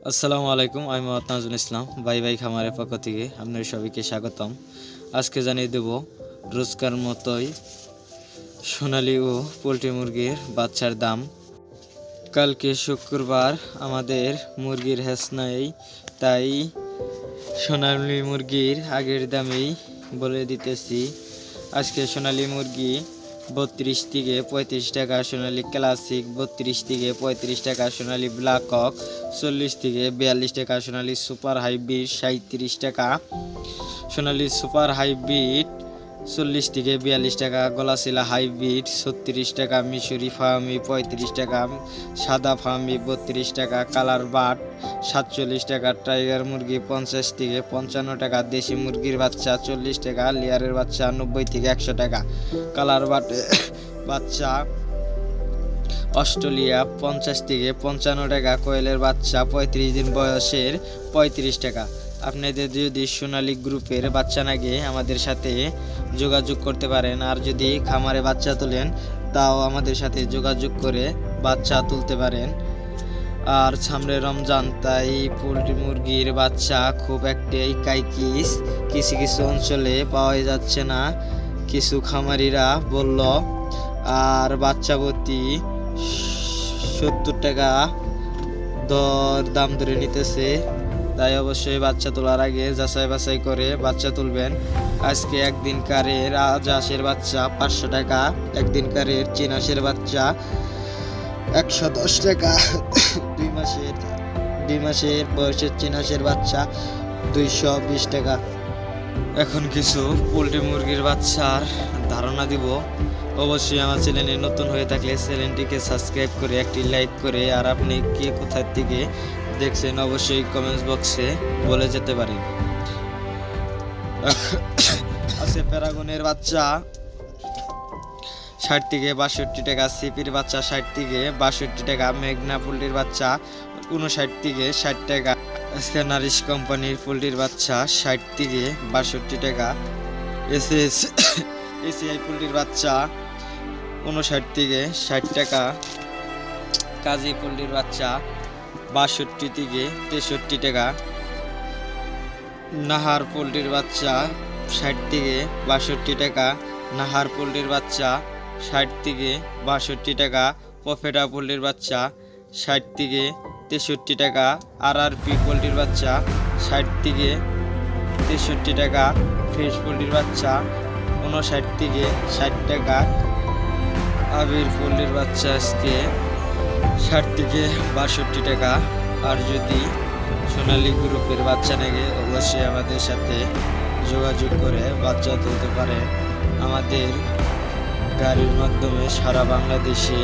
আসসালামু আলাইকুম, আমি মোহাম্মদ নাজমুল ইসলাম। ভাই ভাই খামারের পক্ষ থেকে আপনাদের সবাইকে স্বাগতম। আজকে জানিয়ে দেব রোজকার মতোই সোনালী ও পোলট্রি মুরগির বাচ্চার দাম। কালকে শুক্রবার আমাদের মুরগির হ্যাচ নাই, তাই সোনালী মুরগির আগের দামেই বলে দিতেছি। আজকে সোনালী মুরগি 32 থেকে 35 টাকা, সোনালী ক্লাসিক 32 থেকে 35 টাকা, সোনালী ব্ল্যাক কক 40 থেকে 42 টাকা, সোনালী সুপার হাইব্রিড 37 টাকা, সোনালী সুপার হাইব্রিড 40 থেকে 42 টাকা, গলাশিলা হাইব্রিড 36 টাকা, মিশরি ফার্মি 35 টাকা, সাদা ফার্মি 32 টাকা, কালার বাট 47 টাকা, টাইগার মুরগি 50 থেকে 55 টাকা, দেশি মুরগির বাচ্চা 40 টাকা, লেয়ারের বাচ্চা 90 থেকে 100 টাকা, কালার বাট বাচ্চা অস্ট্রেলিয়া 50 থেকে 55 টাকা, কোয়েলের বাচ্চা 35 দিন বয়সের 35 টাকা। আপনাদের যদি সোনালী গ্রুপের বাচ্চা লাগে আমাদের সাথে যোগাযোগ করতে পারেন, আর যদি খামারে বাচ্চা তোলেন তাও আমাদের সাথে যোগাযোগ করে বাচ্চা তুলতে পারেন। আর সামনে রমজান, তাই পোলট্রি মুরগির বাচ্চা খুব একটাই কাইকিস, কিছু কিছু অঞ্চলে পাওয়া যাচ্ছে না, কিছু খামারিরা বলল। আর বাচ্চা প্রতি 70 টাকা দাম ধরে নিতেছে, তাই অবশ্যই বাচ্চা তোলার আগে যাচাই বাছাই করে বাচ্চা তুলবেন। আজকে একদিনকারের রাজহাঁসের বাচ্চা 500 টাকা, একদিনকারের চীন হাঁসের বাচ্চা 110 টাকা, 2 মাসের বয়সের চীন হাঁসের বাচ্চা 220 টাকা। এখন কিছু পোলট্রি মুরগির বাচ্চার ধারণা দিব। অবশ্যই আমার চ্যানেলে নতুন হয়ে থাকলে চ্যানেলটিকে সাবস্ক্রাইব করে একটি লাইক করে, আর আপনি কে কোথায় থেকে দেখছেন অবশ্যই কমেন্টস বক্সে বলে যেতে পারেন। আছে প্যারাগনের বাচ্চা 60 থেকে 62 টাকা, সিপির বাচ্চা 60 থেকে 62 টাকা, মেঘনা পোলট্রির বাচ্চা 59 থেকে 60 টাকা, নারিশ কোম্পানির পোলট্রির বাচ্চা 60 থেকে 62 টাকা, এসিআই পোলট্রির বাচ্চা 59 থেকে 60 টাকা, কাজী পোলট্রির বাচ্চা 62 থেকে 63 টাকা, নাহার পোলট্রির বাচ্চা 60 থেকে 62 টাকা, নাহার পোলট্রির বাচ্চা 60 থেকে 62 টাকা, প্রফেটা পোলট্রির বাচ্চা 60 থেকে 63 টাকা, আরআরপি পোলট্রির বাচ্চা 60 থেকে 63 টাকা, ফ্রেশ পোলট্রির বাচ্চা 59 থেকে 60 টাকা, আবির পোলট্রির বাচ্চা আজকে 60 থেকে 62 টাকা। আর যদি সোনালী গ্রুপের বাচ্চা নেগে অবশ্যই আমাদের সাথে যোগাযোগ করে বাচ্চা তুলতে পারে। আমাদের গাড়ির মাধ্যমে সারা বাংলাদেশে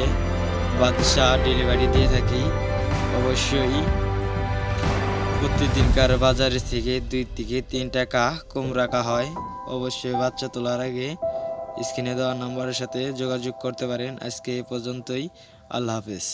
বাচ্চা ডেলিভারি দিয়ে থাকি। অবশ্যই প্রতিদিনকার বাজারের থেকে 2 থেকে 3 টাকা কম রাখা হয়। অবশ্যই বাচ্চা তোলার আগে স্ক্রিনে দেওয়া নম্বরের সাথে যোগাযোগ করতে পারেন। আজকে এ পর্যন্তই, আল্লাহ হাফেজ।